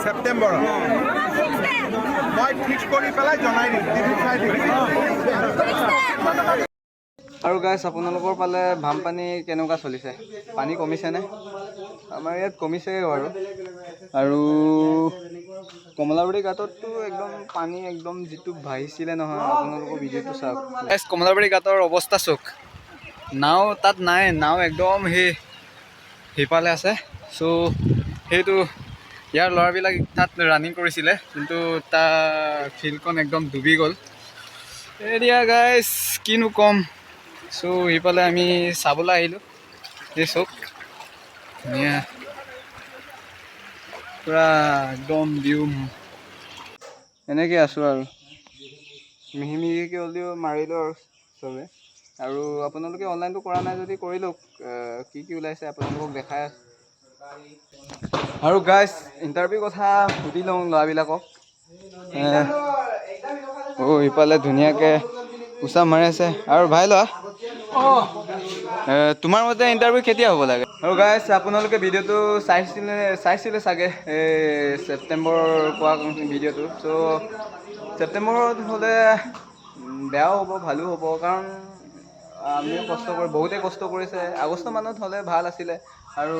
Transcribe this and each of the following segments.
সেপ্টেম্বৰ মই ফিক্স কৰি পেলাই জনাই দিম। আৰু গাইছ আপোনালোকৰ ফালে বানপানী কেনেকুৱা চলিছে? পানী কমিছেনে? আমাৰ ইয়াত কমিছে বাৰু। আৰু কমলাবাৰী ঘাটততো একদম পানী একদম যিটো বাঢ়িছিলে নহয়, আপোনালোকৰ ভিডিঅ'টো চাওক। গাইছ কমলাবাৰী ঘাটৰ অৱস্থা চাওক। নাও তাত নাই, নাও একদম সেইফালে আছে। চ' সেইটো ইয়াৰ ল'ৰাবিলাক তাত ৰানিং কৰিছিলে, কিন্তু তাৰ ফিল্ডখন একদম ডুবি গ'ল। এতিয়া গাইছ কিনো ক'ম। চ' সেইফালে আমি চাবলৈ আহিলোঁ। এই চব ধুনীয়া পূৰা একদম ভিউ। এনেকৈ আছোঁ আৰু মিহি মিহিকৈ হ'লেও মাৰিলোঁ আৰু চবে। আৰু আপোনালোকে অনলাইনটো কৰা নাই যদি কৰি লওক। কি কি ওলাইছে আপোনালোকক দেখাই আছোঁ। আৰু গাইছ ইণ্টাৰভিউ কথা সুধি লওঁ ল'ৰাবিলাকক। ইফালে ধুনীয়াকৈ উচা মাৰি আছে। আৰু ভাই ল'ৰা, তোমাৰ মতে ইণ্টাৰভিউ কেতিয়া হ'ব লাগে? আৰু গাইছ আপোনালোকে ভিডিঅ'টো চাইছিলে চাগে, এই ছেপ্টেম্বৰ কোৱা ভিডিঅ'টো। চ' ছেপ্টেম্বৰত হ'লে বেয়াও হ'ব ভালো হ'ব, কাৰণ আমিও বহুতেই কষ্ট কৰিছে। আগষ্ট মানত হ'লে ভাল আছিলে। আৰু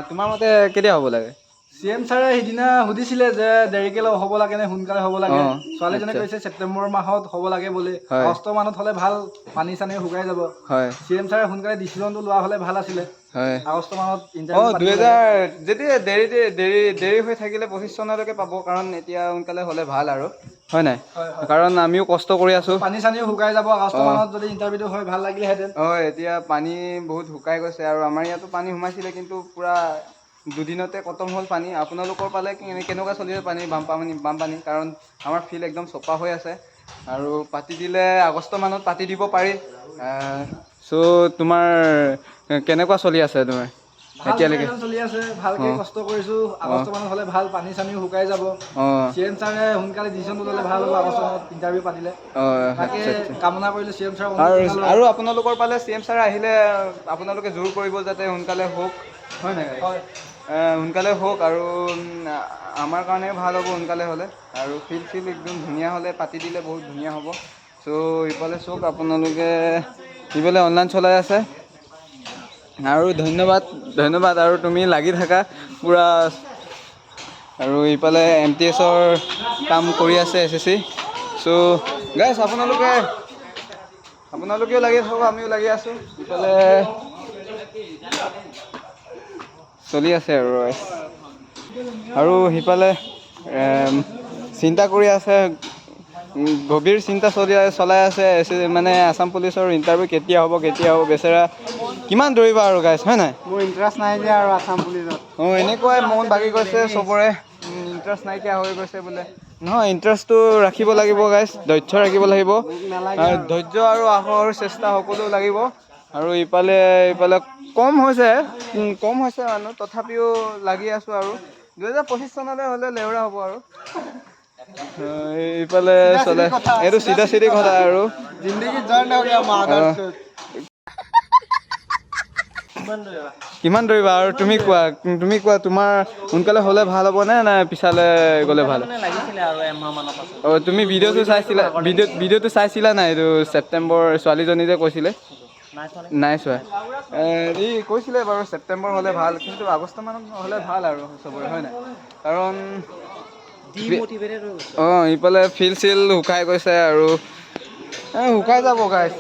তোমাৰ মতে কেতিয়া হ'ব লাগে? CM ছাৰে সিদিনা সুধিছিলে যে দেৰিকে হ'ব লাগে নে সোনকালে হ'ব লাগে। ছোৱালীজনে কৈছে ছেপ্টেম্বৰ মাহত হ'ব লাগে বুলি। আগষ্ট মানত হ'লে ভাল, পানী চানী শুকাই যাব। CM ছাৰে সোনকালে ডিচিশ্যনটো লোৱা হ'লে ভাল আছিলে। আগষ্ট মাহত যেতিয়া দেৰি হৈ থাকিলে 25 চনলৈকে পাব, কাৰণ এতিয়া সোনকালে হ'লে ভাল আৰু হয় নাই? কাৰণ আমিও কষ্ট কৰি আছোঁ। পানী চানীও শুকাই যাব। আগষ্ট মাহত যদি ইণ্টাৰভিউটো হয় ভাল লাগিলেহেঁতেন। হয়, এতিয়া পানী বহুত শুকাই গৈছে। আৰু আমাৰ ইয়াতো পানী সোমাইছিলে, কিন্তু পূৰা দুদিনতে খতম হ'ল পানী। আপোনালোকৰ ফালে কেনেকুৱা চলিছে পানী বানপানী? কাৰণ আমাৰ ফিল্ড একদম চফা হৈ আছে। আৰু পাতি দিলে আগষ্ট মানত পাতি দিব পাৰি। চ' তোমাৰ কেনেকুৱা চলি আছে তোমাৰ এতিয়ালৈকে? চলি আছে, ভালকে কষ্ট কৰিছোঁ। আগষ্ট মানত হ'লে ভাল, পানী চানীও শুকাই যাব। CM ছাৰে সোনকালে ডিচিশ্যনটো ল'লে ভাল হ'ব। আগষ্ট মাহত ইণ্টাৰভিউ পাতিলে তাকে কামনা কৰিলোঁ CM ছাৰক। আৰু আপোনালোকৰ ফালে CM ছাৰ আহিলে আপোনালোকে জোৰ কৰিব যাতে সোনকালে হওক, হয় নাই? সোনকালে হওক। আৰু আমাৰ কাৰণে ভাল হ'ব সোনকালে হ'লে। আৰু ফিল্ড একদম ধুনীয়া হ'লে পাতি দিলে বহুত ধুনীয়া হ'ব। চ' ইফালে চাওক আপোনালোকে সিফালে অনলাইন চলাই আছে। আৰু ধন্যবাদ। আৰু তুমি লাগি থাকা পূৰা। আৰু ইফালে MTSৰ কাম কৰি আছে SSC। চ' গাইছ আপোনালোকেও লাগি থাকক, আমিও লাগি আছোঁ। ইফালে চলি আছে আৰু সিফালে চিন্তা কৰি আছে, গভীৰ চিন্তা চলাই আছে মানে আছাম পুলিচৰ ইণ্টাৰভিউ কেতিয়া হ'ব বেচেৰা কিমান দৌৰিবা আৰু গাইছ, হয় নাই? মোৰ ইণ্টাৰেষ্ট নাই যে আৰু আছাম পুলিচত। এনেকুৱাই মন বাগি গৈছে চবৰে। ইণ্টাৰেষ্ট নাইকিয়া হৈ গৈছে বোলে। নহয়, ইণ্টাৰেষ্টটো ৰাখিব লাগিব গাইছ, ধৈৰ্য ৰাখিব লাগিব। ধৈৰ্য আৰু আহৰ চেষ্টা সকলো লাগিব। আৰু ইফালে কম হৈছে মানুহ, তথাপিও লাগি আছোঁ। আৰু 2025 চনলৈ হ'লে লেউৰা হ'ব আৰু এইফালে চলে। এইটো চিধা কথা আৰু কিমান দৌৰিবা? আৰু তুমি কোৱা তোমাৰ সোনকালে হ'লে ভাল হ'ব নে পিছালে গ'লে ভাল? লাগিছিলে আৰু এমাহ মানৰ পাছত। তুমি ভিডিঅ'টো চাইছিলা নাই? এইটো ছেপ্টেম্বৰ ছোৱালীজনী যে কৈছিলে। নাই চোৱা। কৈছিলে বাৰু ছেপ্টেম্বৰ হ'লে ভাল, কিন্তু আগষ্ট মানত হ'লে ভাল আৰু চবৰে, হয় নাই? কাৰণ ইফালে ফিল্ড শুকাই গৈছে। আৰু শুকাই যাব গাইছ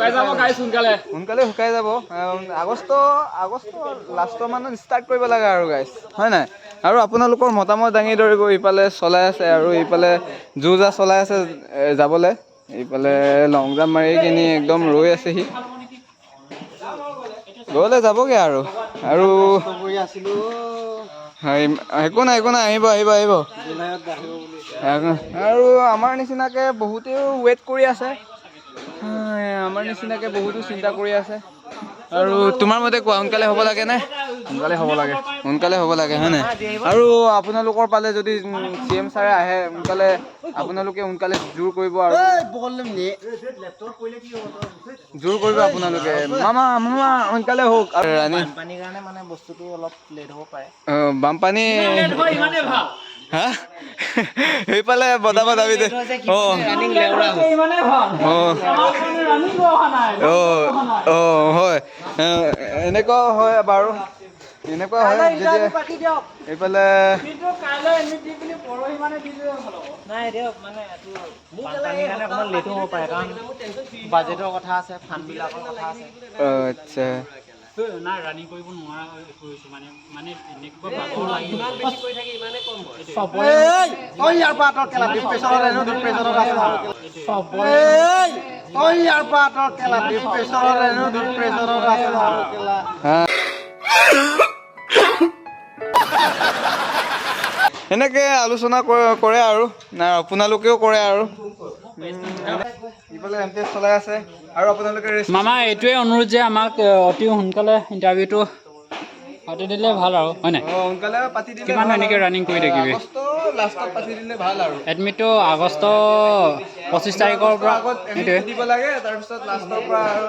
সোনকালে শুকাই যাব। আগষ্ট লাষ্টৰ মানত ষ্টাৰ্ট কৰিব লাগে আৰু গাইছ, হয় নাই? আৰু আপোনালোকৰ মতামত দাঙি ধৰিব। ইফালে চলাই আছে আৰু ইফালে জা চলাই আছে যাবলৈ। এইফালে লং জাম্প মাৰি কিনি একদম ৰৈ আছেহি। গ'লে যাবগৈ আৰু একো নাই আহিব। আৰু আমাৰ নিচিনাকৈ বহুতেও ৱেইট কৰি আছে। আমাৰ নিচিনাকৈ বহুতো চিন্তা কৰি আছে। আৰু তোমাৰ মতে কোৱা সোনকালে হ'ব লাগে নে? সোনকালে হ'ব লাগে। সোনকালে হ'ব লাগে হয় নাই? আৰু আপোনালোকৰ পালে যদি CM ছাৰে আহে সোনকালে আপোনালোকে সোনকালে জোৰ কৰিব আৰু জোৰ কৰিব আপোনালোকে মামা সোনকালে হওক। আৰু বানপানীৰ কাৰণে মানে বস্তুটো অলপ লেট হ'ব পাৰে। বানপানী হা সেইফালে বতাবা দাবি দে হয় এনেকুৱা হয় বাৰু এনেকুৱা হয় যেতিয়া এইফালে নাই দিয়ক মানে বানপানীৰ কাৰণে অকণমান লেট হ'ব পাৰে কাৰণ বাজেটৰ কথা আছে ফাণ্ডবিলাকৰ কথা আছে। আচ্ছা নাই ৰানিং কৰিব নোৱাৰা কৰিছোঁ মানে এনেকুৱা ভাগৰ লাগি এনেকে আলোচনা কৰে আৰু না আপোনালোকেও কৰে আৰু ইফালে এমটেছ চলাই আছে আৰু আপোনালোকে মামা এইটোৱে অনুৰোধ যে আমাক অতি সোনকালে ইণ্টাৰভিউটো পাতি দিলে ভাল আৰু হয় নাই? সোনকালে পাতি দিলে কিমান এনেকৈ ৰানিং কৰি থাকিবি? লাষ্টত পাতি দিলে ভাল আৰু এডমিটটো আগষ্ট 25 তাৰিখৰ পৰা দিব লাগে তাৰপিছত লাষ্টৰ পৰা আৰু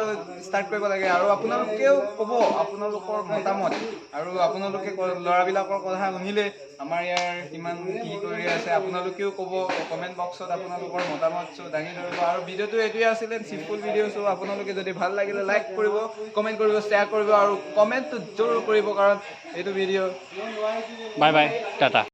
ষ্টাৰ্ট কৰিব লাগে আৰু আপোনালোকেও ক'ব আপোনালোকৰ মতামত আৰু আপোনালোকে ল'ৰাবিলাকৰ কথা শুনিলে আমাৰ ইয়াৰ কিমান কি কৰি আছে আপোনালোকেও ক'ব কমেণ্ট বক্সত আপোনালোকৰ মতামত দাঙি ধৰিব আৰু ভিডিঅ'টো এইটোৱে আছিলে চিম্পুল ভিডিঅ' চ' আপোনালোকে যদি ভাল লাগিলে লাইক কৰিব কমেণ্ট কৰিব শ্বেয়াৰ কৰিব আৰু কমেণ্টটো জৰুৰ কৰিব কাৰণ এইটো ভিডিঅ' বাই বাই টাটা।